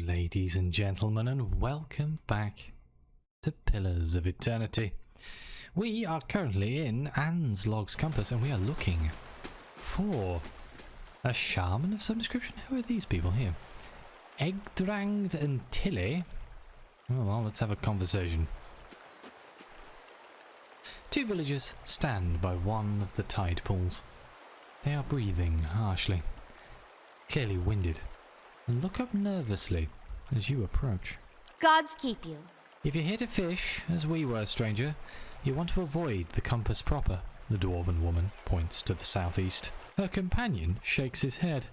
ladies and gentlemen, and welcome back to Pillars of Eternity. We are currently in Anne's Log's Compass, and we are looking for a shaman of some description. Who are these people here? Egdranged and Tilly? Oh, well, let's have a conversation. Two villagers stand by one of the tide pools. They are breathing harshly, clearly winded, and look up nervously as you approach. Gods keep you. If you're here to fish, as we were, stranger, you want to avoid the compass proper. The dwarven woman points to the southeast. Her companion shakes his head.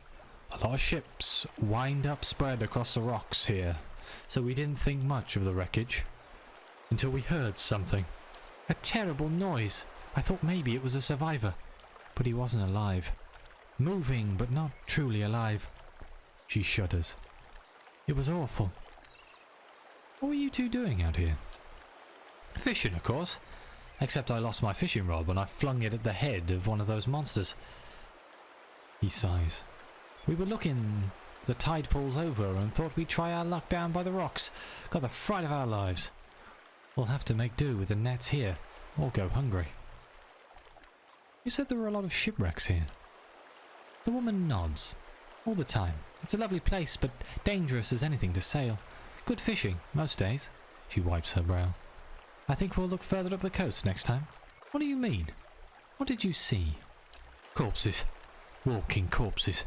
A lot of ships wind up spread across the rocks here, so we didn't think much of the wreckage until we heard something. A terrible noise. I thought maybe it was a survivor, but he wasn't alive. Moving, but not truly alive. She shudders. It was awful. What were you two doing out here? Fishing, of course. Except I lost my fishing rod when I flung it at the head of one of those monsters. He sighs. We were looking the tide pools over and thought we'd try our luck down by the rocks. Got the fright of our lives. We'll have to make do with the nets here, or go hungry. You said there were a lot of shipwrecks here. The woman nods. All the time. It's a lovely place, but dangerous as anything to sail. Good fishing, most days. She wipes her brow. I think we'll look further up the coast next time. What do you mean? What did you see? Corpses. Walking corpses.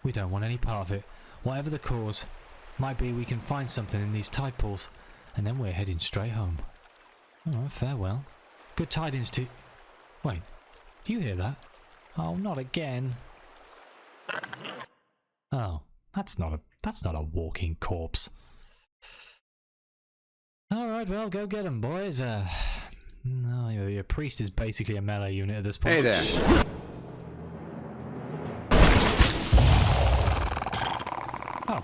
We don't want any part of it. Whatever the cause. Might be we can find something in these tide pools, and then we're heading straight home. Oh, farewell. Good tidings to... Wait, do you hear that? Oh, not again. Oh, that's not a walking corpse. Alright, well, go get him, boys. No, your priest is basically a melee unit at this point. Hey there. Oh.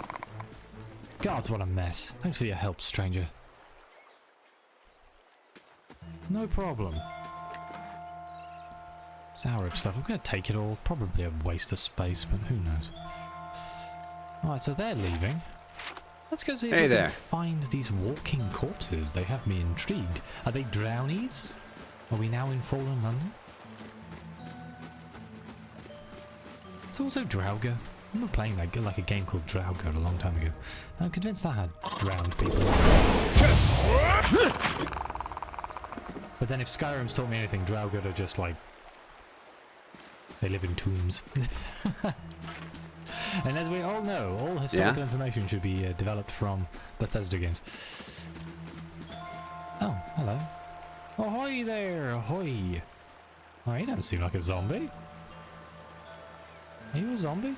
Gods, what a mess. Thanks for your help, stranger. No problem. Xaurips stuff. I'm going to take it all. Probably a waste of space, but who knows. Alright, so they're leaving. Let's go see if we can find these walking corpses. They have me intrigued. Are they drownies? Are we now in fallen London? It's also Draugr. I remember playing that like a game called Draugr a long time ago. I'm convinced that had drowned people. But then if Skyrim's taught me anything, Draugr are just like... they live in tombs. And as we all know, all historical information should be developed from Bethesda games. Oh, hello. Ahoy there, ahoy. Oh, you don't seem like a zombie. Are you a zombie?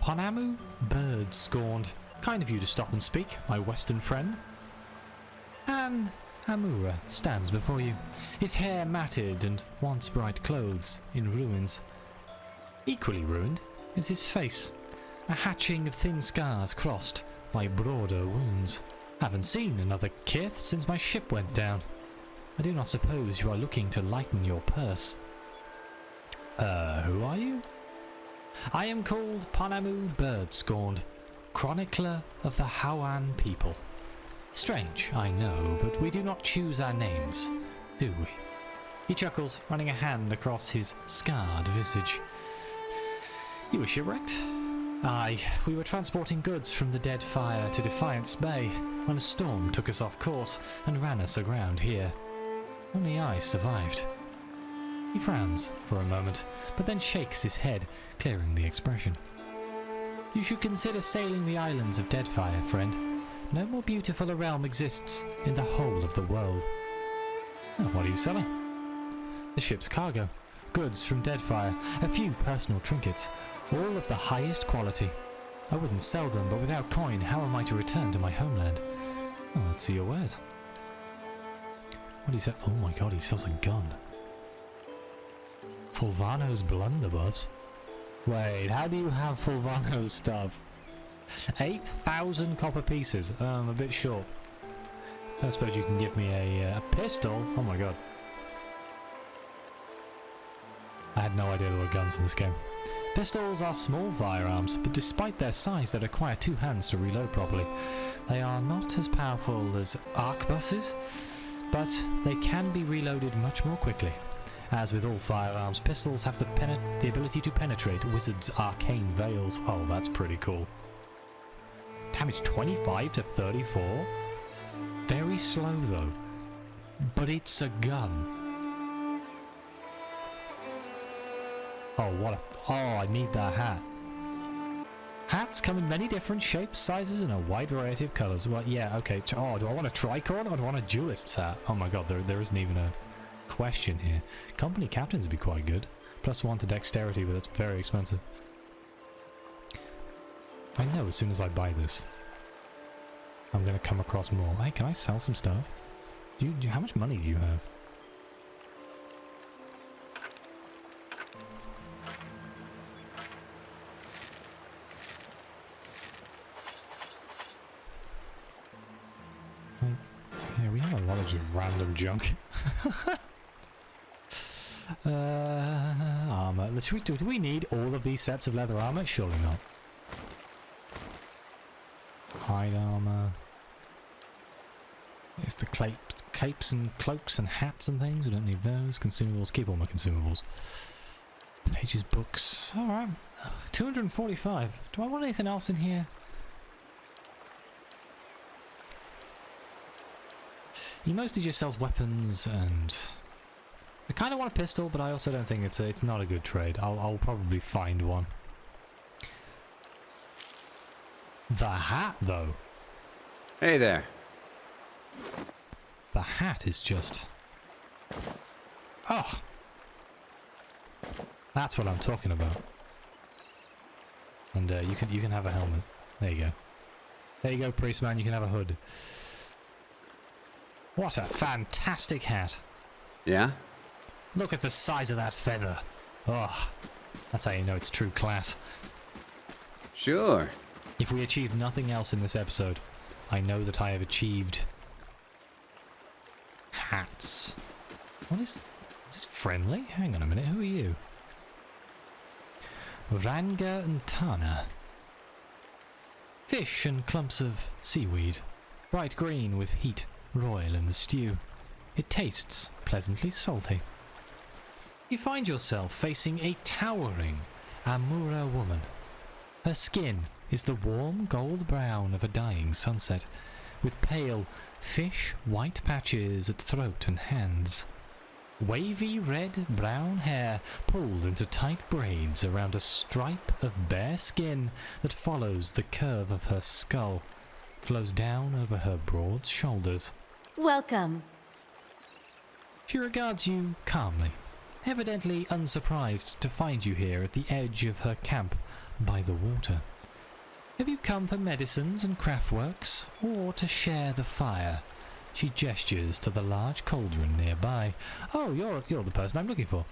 Ponamu, bird scorned. Kind of you to stop and speak, my western friend. And Amura stands before you, his hair matted and once bright clothes in ruins. Equally ruined is his face, a hatching of thin scars crossed by broader wounds. Haven't seen another kith since my ship went down. I do not suppose you are looking to lighten your purse. Who are you? I am called Ponamu Birdscorned, chronicler of the Hauan people. Strange, I know, but we do not choose our names, do we? He chuckles, running a hand across his scarred visage. You were shipwrecked? Aye, we were transporting goods from the Dead Fire to Defiance Bay when a storm took us off course and ran us aground here. Only I survived. He frowns for a moment, but then shakes his head, clearing the expression. You should consider sailing the islands of Deadfire, friend. No more beautiful a realm exists in the whole of the world. Oh, what are you selling? The ship's cargo, goods from Deadfire, a few personal trinkets, all of the highest quality. I wouldn't sell them, but without coin, how am I to return to my homeland? Oh, let's see your wares. What do you say? Oh my god, he sells a gun. Fulvano's blunderbuss? Wait, how do you have Fulvano's stuff? 8,000 copper pieces. I'm a bit short. I suppose you can give me a pistol. Oh my god. I had no idea there were guns in this game. Pistols are small firearms, but despite their size they require 2 hands to reload properly. They are not as powerful as arquebuses, but they can be reloaded much more quickly. As with all firearms, pistols have the ability to penetrate wizards' arcane veils. Oh, that's pretty cool. Damage 25 to 34? Very slow though. But it's a gun. Oh, I need that hat. Hats come in many different shapes, sizes, and a wide variety of colours. Well, yeah, okay. Oh, do I want a tricorn or do I want a duelist's hat? Oh my god, there isn't even a question here. Company captains would be quite good. +1 to dexterity, but that's very expensive. I know as soon as I buy this, I'm going to come across more. Hey, can I sell some stuff? How much money do you have? Yeah, we have a lot of just random junk. Armor. Do we need all of these sets of leather armor? Surely not. Hide armor. It's the capes and cloaks and hats and things. We don't need those. Consumables. Keep all my consumables. Pages, books. Alright. 245. Do I want anything else in here? He mostly just sells weapons, and I kind of want a pistol, but I also don't think it's not a good trade. I'll probably find one. The hat, though. Hey there. The hat is just... Oh! That's what I'm talking about. And you can have a helmet. There you go. There you go, priest man. You can have a hood. What a fantastic hat. Yeah? Look at the size of that feather. Oh, that's how you know it's true class. Sure. If we achieve nothing else in this episode, I know that I have achieved hats. What is this friendly? Hang on a minute, who are you? Ranga and Tana. Fish and clumps of seaweed. Bright green with heat. Royal in the stew. It tastes pleasantly salty. You find yourself facing a towering Amura woman. Her skin is the warm gold brown of a dying sunset, with pale fish-white patches at throat and hands. Wavy red-brown hair pulled into tight braids around a stripe of bare skin that follows the curve of her skull, flows down over her broad shoulders. Welcome. She regards you calmly, evidently unsurprised to find you here at the edge of her camp by the water. Have you come for medicines and craftworks, or to share the fire? She gestures to the large cauldron nearby. Oh, you're the person I'm looking for.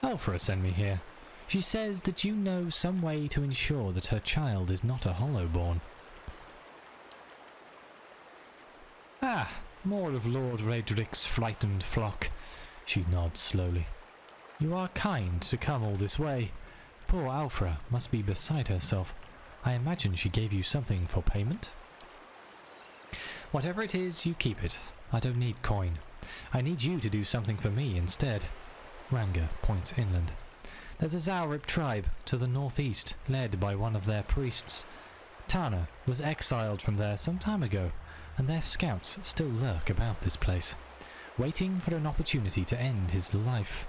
Alfra sent me here. She says that you know some way to ensure that her child is not a hollowborn. Ah, more of Lord Redrick's frightened flock. She nods slowly. You are kind to come all this way. Poor Alfra must be beside herself. I imagine she gave you something for payment? Whatever it is, you keep it. I don't need coin. I need you to do something for me instead. Ranga points inland. There's a Xaurip tribe to the northeast, led by one of their priests. Tana was exiled from there some time ago, and their scouts still lurk about this place, waiting for an opportunity to end his life.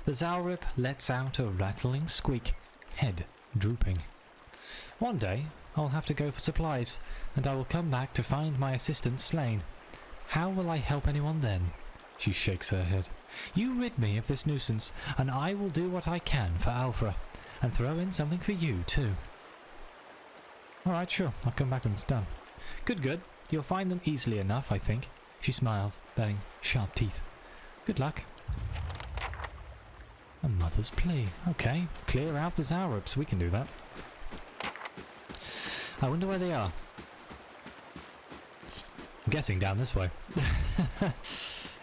The Xaurip lets out a rattling squeak, head drooping. One day, I'll have to go for supplies, and I will come back to find my assistant slain. How will I help anyone then? She shakes her head. You rid me of this nuisance, and I will do what I can for Alfra, and throw in something for you too. Alright, sure, I'll come back when it's done. Good. You'll find them easily enough, I think. She smiles, baring sharp teeth. Good luck. A mother's plea. Okay, clear out the Xaurips. We can do that. I wonder where they are. I'm guessing down this way.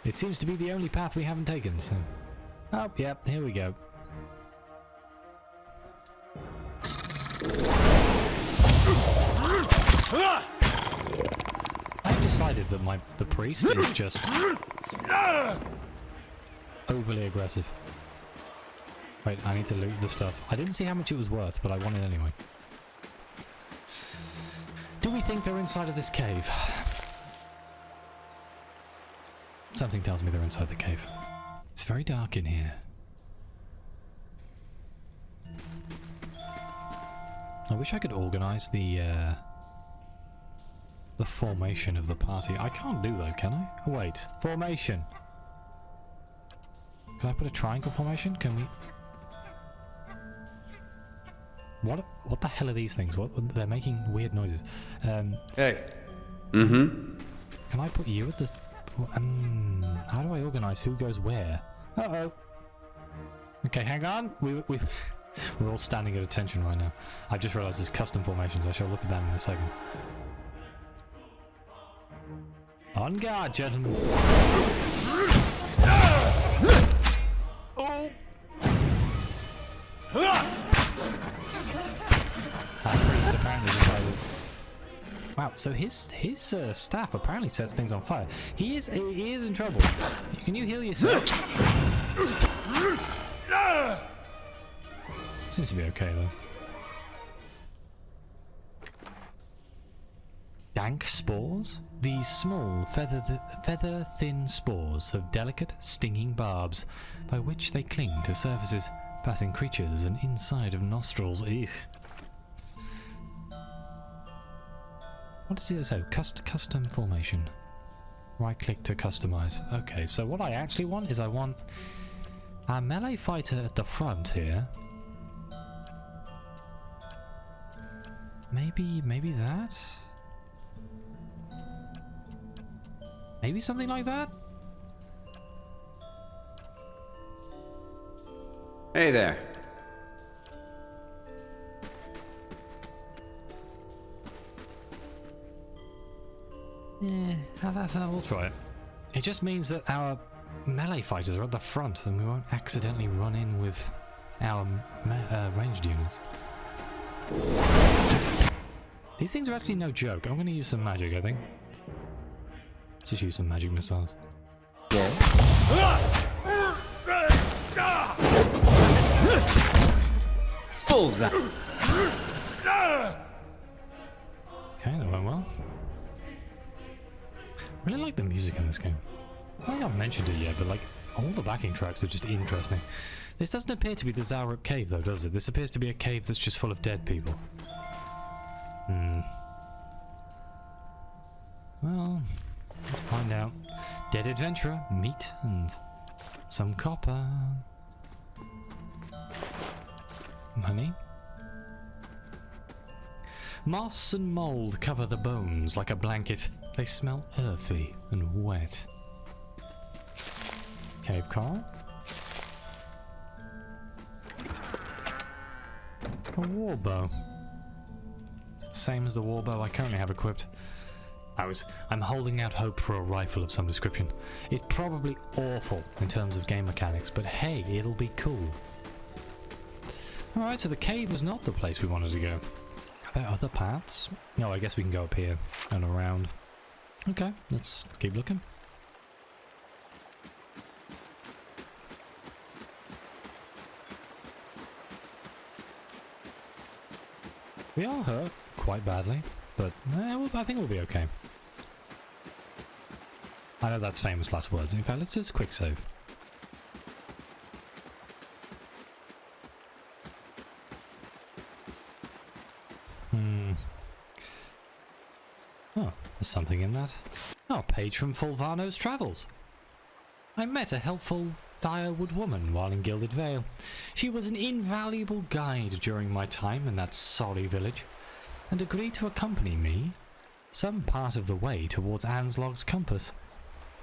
It seems to be the only path we haven't taken, so... Oh, yep, here we go. I've decided that the priest is just overly aggressive. Wait, I need to loot the stuff. I didn't see how much it was worth, but I want it anyway. Do we think they're inside of this cave? Something tells me they're inside the cave. It's very dark in here. I wish I could organize the formation of the party. I can't do that, can I? Oh, wait, formation. Can I put a triangle formation? Can we? What the hell are these things? They're making weird noises. Hey. Mm-hmm. Can I put you at the? How do I organize who goes where? Uh-oh. Okay, hang on. We're all standing at attention right now. I've just realized there's custom formations. I shall look at that in a second. On guard, gentlemen. Oh! That priest apparently decided. Wow, so his staff apparently sets things on fire. He is in trouble. Can you heal yourself? Seems to be okay though. Dank spores? These small, feather-thin spores have delicate, stinging barbs, by which they cling to surfaces, passing creatures and inside of nostrils. Eugh. What is it? So, custom formation. Right-click to customize. Okay, so what I actually want is I want our melee fighter at the front here. Maybe that? Maybe something like that? Hey there. Yeah, we'll try it. It just means that our melee fighters are at the front and we won't accidentally run in with our ranged units. These things are actually no joke. I'm going to use some magic, I think. Let's just use some magic missiles. Bullseye. Okay, that went well. Really like the music in this game. I think I've mentioned it yet, but like all the backing tracks are just interesting. This doesn't appear to be the Xaurips cave though, does it? This appears to be a cave that's just full of dead people. Well, let's find out. Dead adventurer, meat, and some copper. Money. Moss and mold cover the bones like a blanket. They smell earthy and wet. Cave coral. A warbow. It's the same as the warbow I currently have equipped. I'm holding out hope for a rifle of some description. It's probably awful in terms of game mechanics, but hey, it'll be cool. Alright, so the cave was not the place we wanted to go. Are there other paths? No, I guess we can go up here and around. Okay, let's keep looking. We are hurt quite badly, but I think we'll be okay. I know that's famous last words. In fact, let's just quick save. Oh, there's something in that. Oh, a page from Fulvano's travels. I met a helpful Direwood woman while in Gilded Vale. She was an invaluable guide during my time in that sorry village, and agreed to accompany me some part of the way towards Anslog's compass.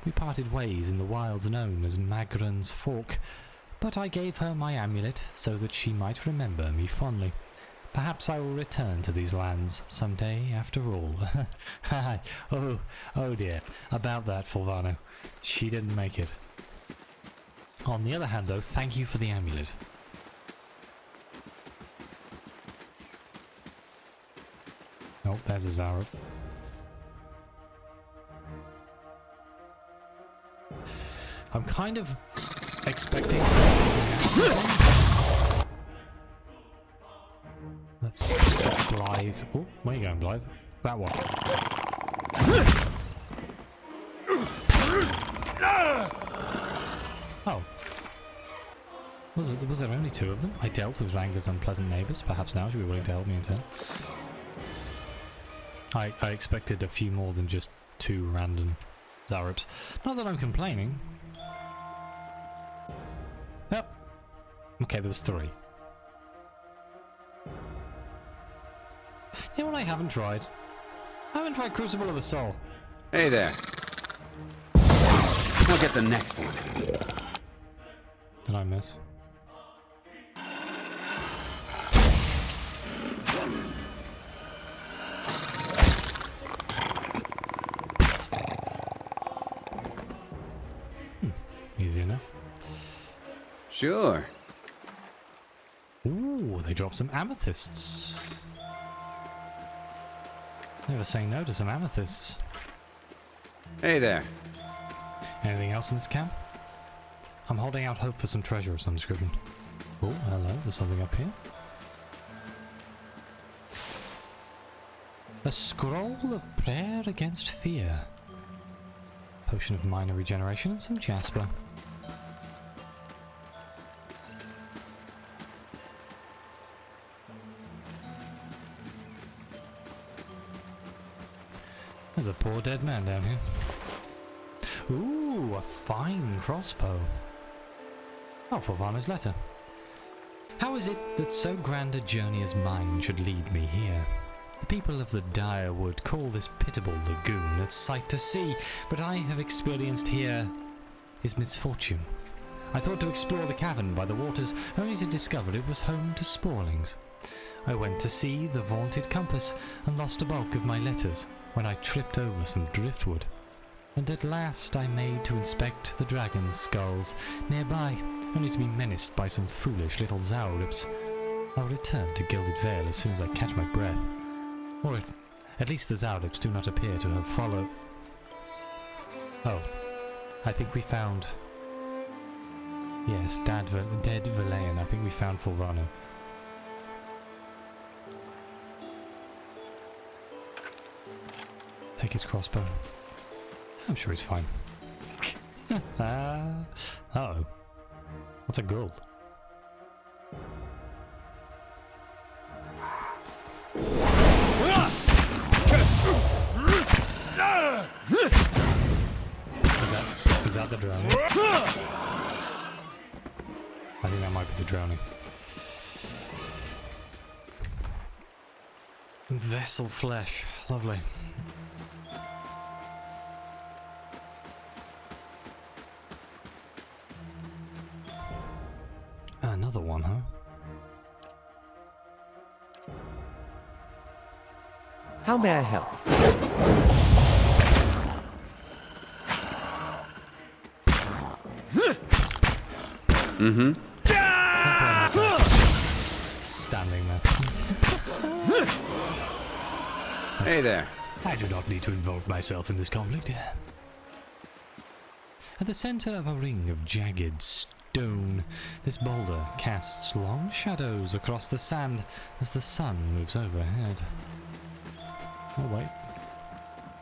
We parted ways in the wilds known as Magran's Fork, but I gave her my amulet so that she might remember me fondly. Perhaps I will return to these lands someday after all. oh dear, about that, Fulvano. She didn't make it. On the other hand though, thank you for the amulet. Oh, there's a Xaurup. I'm kind of expecting something nasty. Let's get Blythe. Oh, where are you going, Blythe? That one. Oh. Was there only two of them? I dealt with Ranga's unpleasant neighbours. Perhaps now she'll be willing to help me in turn. I expected a few more than just two random Xaurips. Not that I'm complaining. Yep. Okay, there was three. You know what I haven't tried? I haven't tried Crucible of the Soul. Hey there. We'll get the next one. Did I miss? Easy enough. Sure. Ooh, they dropped some amethysts. Never saying no to some amethysts. Hey there. Anything else in this camp? I'm holding out hope for some treasure of some description. Oh, hello, there's something up here. A scroll of prayer against fear. Potion of minor regeneration and some jasper. There's a poor dead man down here. Ooh, a fine crossbow. Oh, Fulvano's letter. How is it that so grand a journey as mine should lead me here? The people of the Dire Wood call this pitiable lagoon a sight to see, but I have experienced here is misfortune. I thought to explore the cavern by the waters, only to discover it was home to sporlings. I went to see the vaunted compass and lost a bulk of my letters when I tripped over some driftwood. And at last I made to inspect the dragon's skulls nearby, only to be menaced by some foolish little Xaurips. I'll return to Gilded Vale as soon as I catch my breath. Or at least the Xaurips do not appear to have followed. Oh, I think we found... Yes, dead Valayan. I think we found Fulvano. Take his crossbow. I'm sure he's fine. Uh-oh. What's a ghoul? Is that the drowning? I think that might be the drowning. Vessel flesh. Lovely. Another one, huh? How may I help? Mm-hmm. Standing there. Hey there. I do not need to involve myself in this conflict. At the center of a ring of jagged stone, this boulder casts long shadows across the sand as the sun moves overhead. Oh wait,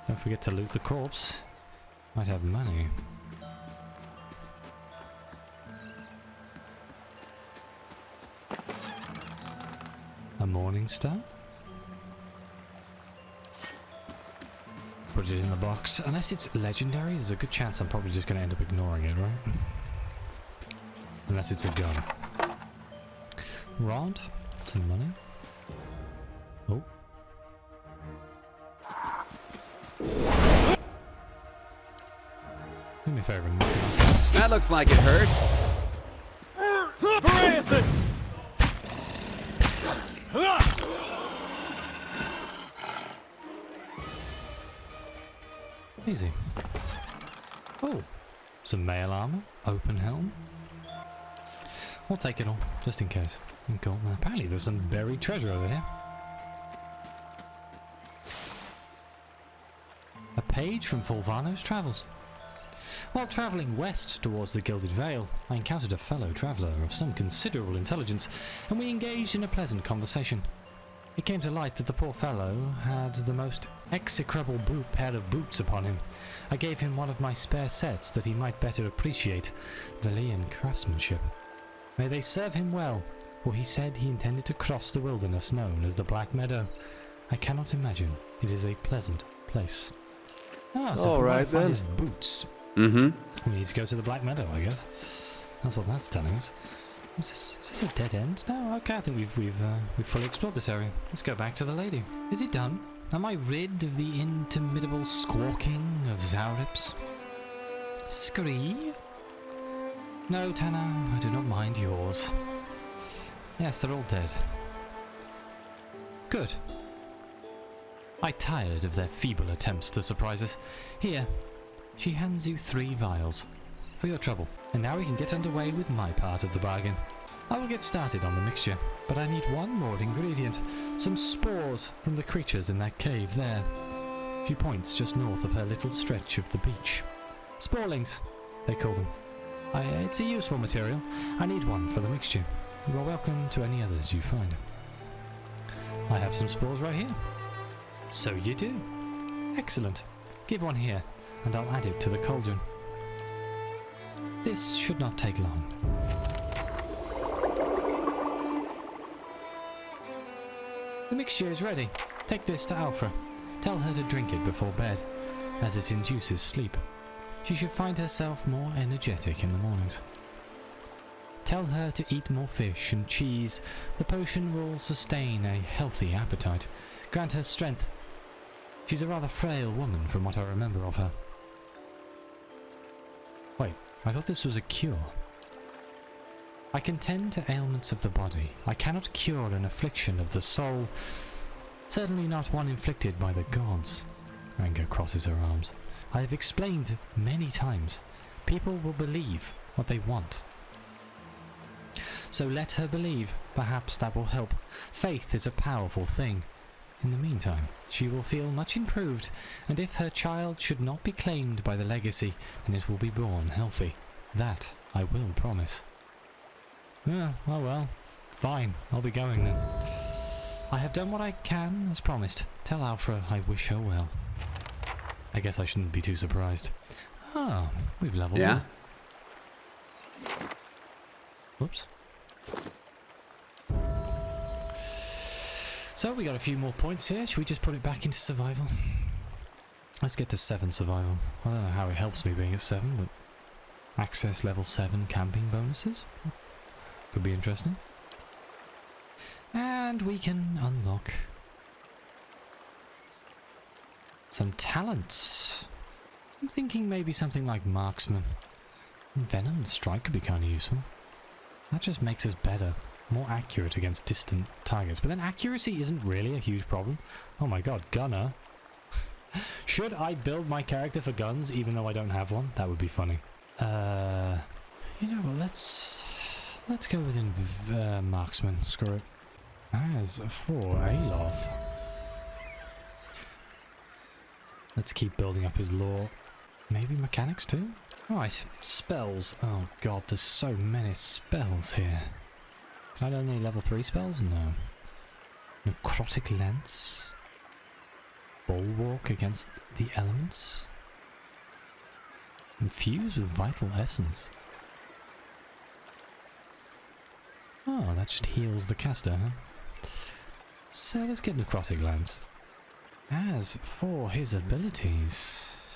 don't forget to loot the corpse. Might have money. A morning star? Put it in the box. Unless it's legendary, there's a good chance I'm probably just going to end up ignoring it, right? Unless it's a gun. Rod? Some money? Oh. Do me a favor and knock it off. That looks like it hurt. Parathis! Easy. Oh. Some mail armor. Open helm. We'll take it all, just in case. Cool. Apparently there's some buried treasure over here. page from Fulvano's travels. While travelling west towards the Gilded Vale, I encountered a fellow traveller of some considerable intelligence, and we engaged in a pleasant conversation. It came to light that the poor fellow had the most execrable pair of boots upon him. I gave him one of my spare sets that he might better appreciate Valian craftsmanship. May they serve him well, for he said he intended to cross the wilderness known as the Black Meadow. I cannot imagine it is a pleasant place. Ah, so All right, find then. his boots. Mm-hmm. We need to go to the Black Meadow, I guess. That's what that's telling us. Is this a dead end? No, okay, I think we've fully explored this area. Let's go back to the lady. Is it done? Am I rid of the interminable squawking of Xaurips? Scree? No, Tanner, I do not mind yours. Yes, they're all dead. Good. I tired of their feeble attempts to surprise us. Here, she hands you 3 vials for your trouble, and now we can get underway with my part of the bargain. I will get started on the mixture, but I need one more ingredient, some spores from the creatures in that cave there. She points just north of her little stretch of the beach. Sporelings, they call them. It's a useful material. I need one for the mixture. You are welcome to any others you find. I have some spores right here. So you do. Excellent. Give one here, and I'll add it to the cauldron. This should not take long. The mixture is ready. Take this to Alpha. Tell her to drink it before bed, as it induces sleep. She should find herself more energetic in the mornings. Tell her to eat more fish and cheese. The potion will sustain a healthy appetite. Grant her strength. She's a rather frail woman from what I remember of her. Wait, I thought this was a cure. I can tend to ailments of the body. I cannot cure an affliction of the soul. Certainly not one inflicted by the gods. Anger crosses her arms. I have explained many times. People will believe what they want. So let her believe. Perhaps that will help. Faith is a powerful thing. In the meantime, she will feel much improved, and if her child should not be claimed by the legacy, then it will be born healthy. That I will promise. Oh well, fine, I'll be going then. I have done what I can, as promised. Tell Alpha I wish her well. I guess I shouldn't be too surprised. Ah, we've leveled up. Whoops. So we got a few more points here. Should we just put it back into survival? Let's get to 7 survival. I don't know how it helps me being at 7, but access level 7 camping bonuses could be interesting. And we can unlock some talents. I'm thinking maybe something like marksman. Venom and strike could be kind of useful. That just makes us better. More accurate against distant targets. But then accuracy isn't really a huge problem. Oh my god, gunner. Should I build my character for guns even though I don't have one? That would be funny. You know what, let's go with marksman. Screw it. As for Aloth, let's keep building up his lore. Maybe mechanics too? Right, spells. Oh god, there's so many spells here. Can I learn any level 3 spells? No. Necrotic Lance. Bulwark against the elements. Infuse with Vital Essence. Oh, that just heals the caster, huh? So let's get Necrotic Lance. As for his abilities,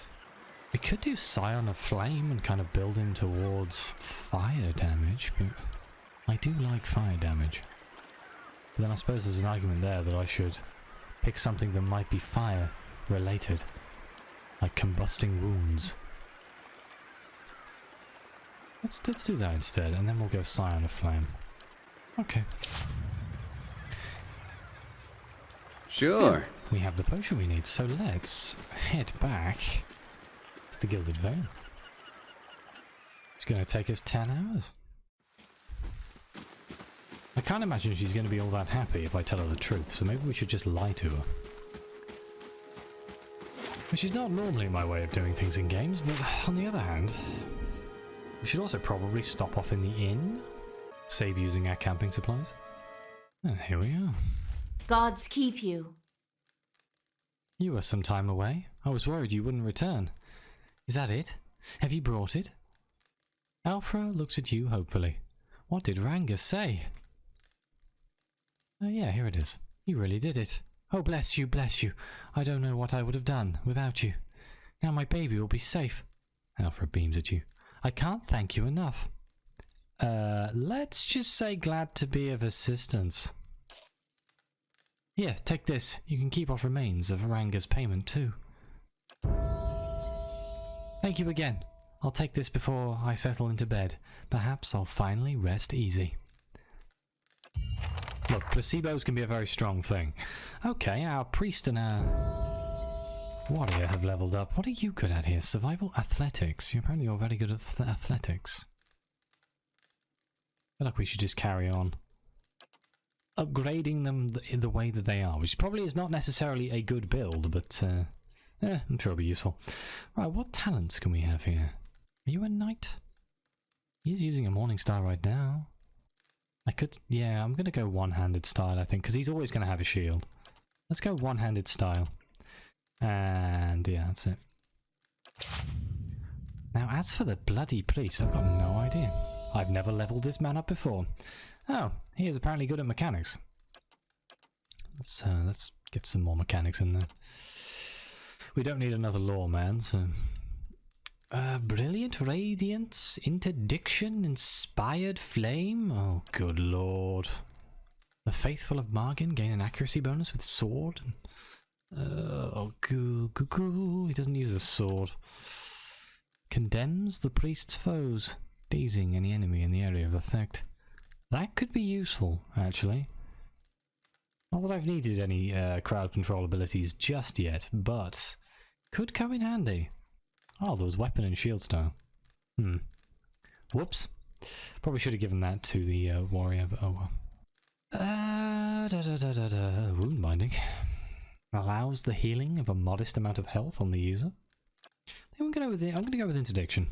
we could do Scion of Flame and kind of build him towards fire damage, but I do like fire damage. But then I suppose there's an argument there that I should pick something that might be fire related, like combusting wounds. Let's do that instead, and then we'll go Scion of Flame. Okay. Sure. We have the potion we need, so let's head back to the Gilded Vale. It's going to take us 10 hours. I can't imagine she's going to be all that happy if I tell her the truth, so maybe we should just lie to her. Which is not normally my way of doing things in games, but on the other hand, we should also probably stop off in the inn, save using our camping supplies. And here we are. Gods keep you. You were some time away. I was worried you wouldn't return. Is that it? Have you brought it? Alfra looks at you hopefully. What did Rangus say? Oh yeah, here it is. You really did it. Oh, bless you, bless you. I don't know what I would have done without you. Now my baby will be safe. Alfra beams at you. I can't thank you enough. Let's just say glad to be of assistance. Here, take this. You can keep what remains of Ranga's payment too. Thank you again. I'll take this before I settle into bed. Perhaps I'll finally rest easy. Look, placebos can be a very strong thing. Okay, our priest and our warrior have leveled up. What are you good at here? Survival athletics. Apparently you're very good at athletics. I feel like we should just carry on upgrading them the way that they are, which probably is not necessarily a good build, but I'm sure it'll be useful. Right, what talents can we have here? Are you a knight? He's using a morning star right now. I could, yeah, I'm going to go one-handed style, I think, because he's always going to have a shield. Let's go one-handed style. And yeah, that's it. Now, as for the bloody priest, I've got no idea. I've never leveled this man up before. Oh, he is apparently good at mechanics. Let's get some more mechanics in there. We don't need another lawman, so... brilliant radiance, interdiction, inspired flame. Oh, good lord. The faithful of Margin gain an accuracy bonus with sword. Oh, goo. He doesn't use a sword. Condemns the priest's foes, dazing any enemy in the area of effect. That could be useful, actually. Not that I've needed any crowd control abilities just yet, but could come in handy. Oh, there was weapon and shield style. Whoops. Probably should have given that to the warrior, but oh well. Wound binding. Allows the healing of a modest amount of health on the user. I think I'm going to go with interdiction.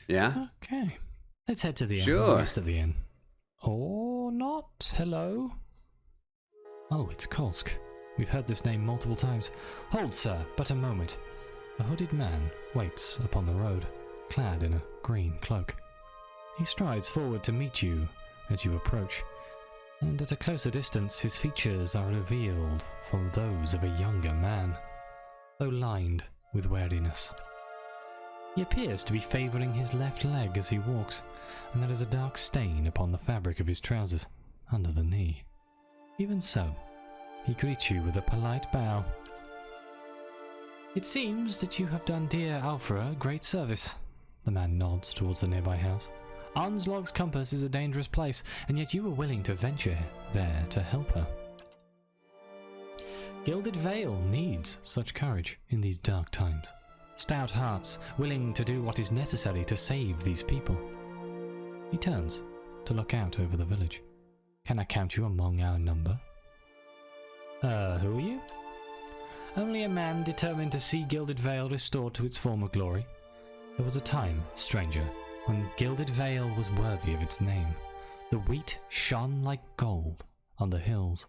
Yeah? Okay. Let's head to the inn. Sure. Rest at the inn. Or not. Hello? Oh, it's Kolsk. We've heard this name multiple times. Hold, sir, but a moment. A hooded man waits upon the road, clad in a green cloak. He strides forward to meet you as you approach, and at a closer distance his features are revealed for those of a younger man, though lined with weariness. He appears to be favouring his left leg as he walks, and there is a dark stain upon the fabric of his trousers, under the knee. Even so, he greets you with a polite bow. It seems that you have done dear Alfra great service. The man nods towards the nearby house. Onslog's compass is a dangerous place, and yet you were willing to venture there to help her. Gilded Vale needs such courage in these dark times. Stout hearts, willing to do what is necessary to save these people. He turns to look out over the village. Can I count you among our number? Who are you? Only a man determined to see Gilded Vale restored to its former glory. There was a time, stranger, when Gilded Vale was worthy of its name. The wheat shone like gold on the hills,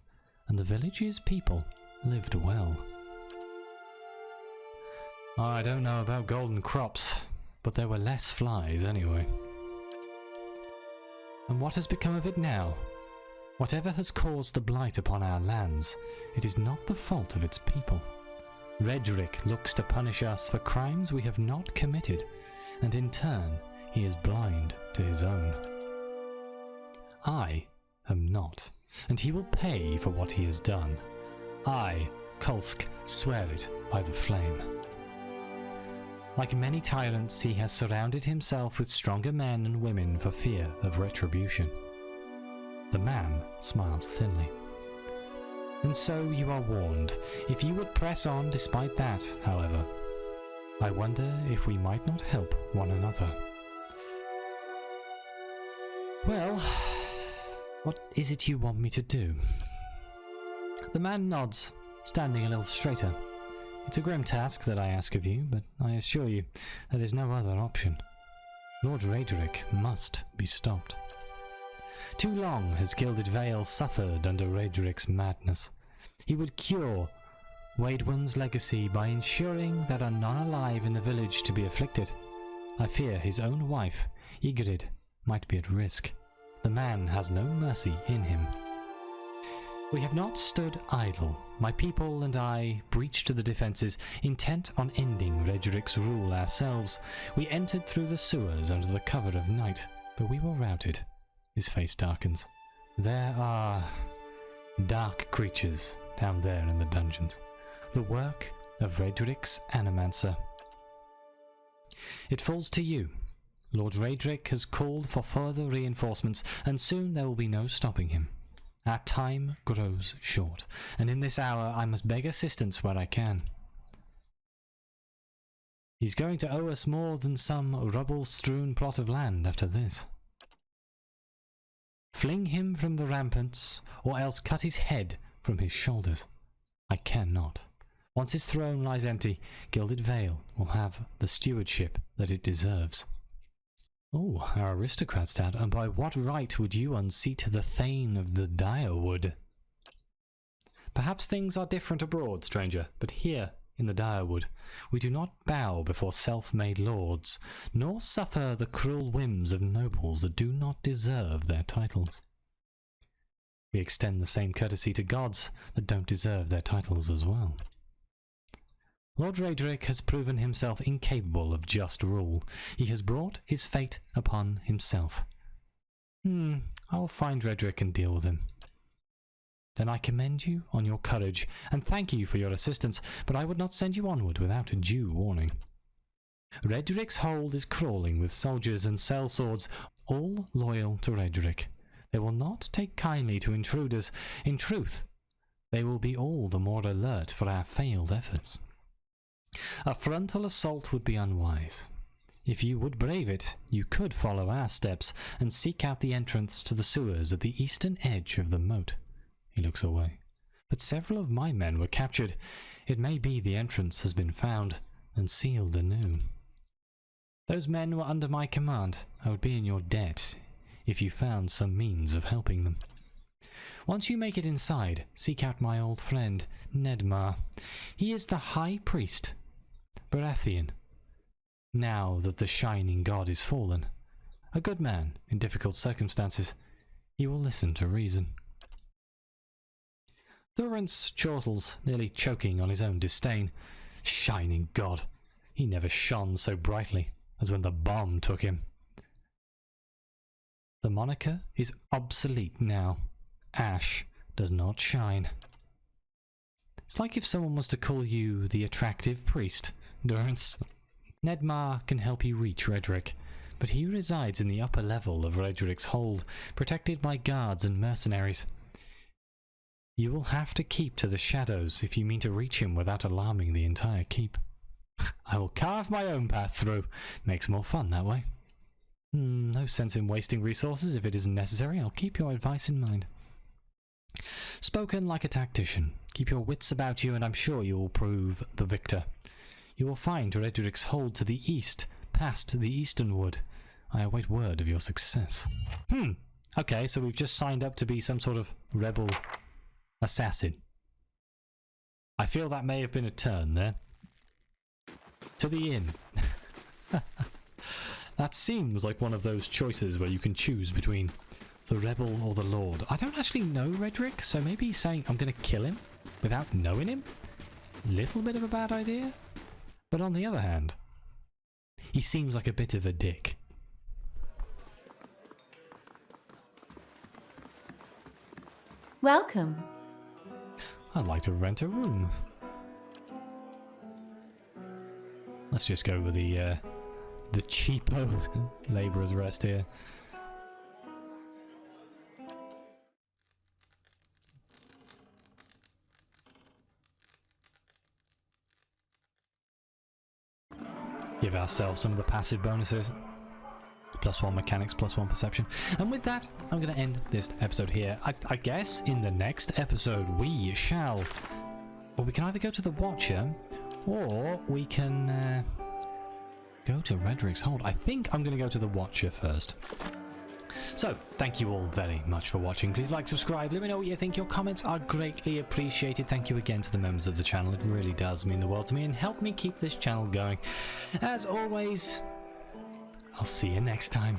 and the village's people lived well. I don't know about golden crops, but there were less flies anyway. And what has become of it now? Whatever has caused the blight upon our lands, it is not the fault of its people. Redrick looks to punish us for crimes we have not committed, and in turn he is blind to his own. I am not, and he will pay for what he has done. I, Kolsk, swear it by the flame. Like many tyrants, he has surrounded himself with stronger men and women for fear of retribution. The man smiles thinly. And so you are warned. If you would press on despite that, however, I wonder if we might not help one another. Well, what is it you want me to do? The man nods standing a little straighter. It's a grim task that I ask of you, but I assure you there is no other option. Lord Raedric must be stopped. Too long has Gilded Vale suffered under Raedric's madness. He would cure Waidwin's legacy by ensuring there are none alive in the village to be afflicted. I fear his own wife, Ygritte, might be at risk. The man has no mercy in him. We have not stood idle. My people and I breached the defences, intent on ending Raedric's rule ourselves. We entered through the sewers under the cover of night, but we were routed. His face darkens. There are dark creatures down there in the dungeons. The work of Raedric's Animancer. It falls to you. Lord Raedric has called for further reinforcements, and soon there will be no stopping him. Our time grows short, and in this hour I must beg assistance where I can. He's going to owe us more than some rubble-strewn plot of land after this. Fling him from the ramparts, or else cut his head from his shoulders. I cannot. Once his throne lies empty, Gilded Vale will have the stewardship that it deserves. Oh, our aristocrat's dad, and by what right would you unseat the Thane of the Direwood? Perhaps things are different abroad, stranger, but here in the Direwood we do not bow before self-made lords, nor suffer the cruel whims of nobles that do not deserve their titles. We extend the same courtesy to gods that don't deserve their titles as well. Lord Raedric has proven himself incapable of just rule. He has brought his fate upon himself. I'll find Raedric and deal with him. Then I commend you on your courage, and thank you for your assistance, but I would not send you onward without due warning. Raedric's hold is crawling with soldiers and sellswords, all loyal to Raedric. They will not take kindly to intruders. In truth, they will be all the more alert for our failed efforts. A frontal assault would be unwise. If you would brave it, you could follow our steps and seek out the entrance to the sewers at the eastern edge of the moat. He looks away. But several of my men were captured. It may be the entrance has been found and sealed anew. Those men were under my command. I would be in your debt if you found some means of helping them. Once you make it inside, seek out my old friend, Nedmar. He is the High Priest, Baratheon, now that the Shining God is fallen. A good man in difficult circumstances. He will listen to reason. Durrance chortles, nearly choking on his own disdain. Shining God. He never shone so brightly as when the bomb took him. The moniker is obsolete now. Ash does not shine. It's like if someone was to call you the attractive priest, Durrance. Nedmar can help you reach Raedric, but he resides in the upper level of Raedric's hold, protected by guards and mercenaries. You will have to keep to the shadows if you mean to reach him without alarming the entire keep. I will carve my own path through. Makes more fun that way. No sense in wasting resources if it isn't necessary. I'll keep your advice in mind. Spoken like a tactician. Keep your wits about you, and I'm sure you will prove the victor. You will find Raedric's hold to the east, past the eastern wood. I await word of your success. Okay, so we've just signed up to be some sort of rebel assassin. I feel that may have been a turn there. To the inn. That seems like one of those choices where you can choose between the rebel or the lord. I don't actually know Raedric, so maybe he's saying I'm going to kill him without knowing him? Little bit of a bad idea. But on the other hand, he seems like a bit of a dick. Welcome. I'd like to rent a room. Let's just go with the cheapo labourer's rest here. Give ourselves some of the passive bonuses. +1 mechanics, +1 perception. And with that, I'm going to end this episode here. I guess in the next episode we shall Well, we can either go to the Watcher, or we can go to Redrick's Hold. I think I'm going to go to the Watcher first. So, thank you all very much for watching. Please like, subscribe, let me know what you think. Your comments are greatly appreciated. Thank you again to the members of the channel. It really does mean the world to me and help me keep this channel going. As always, I'll see you next time.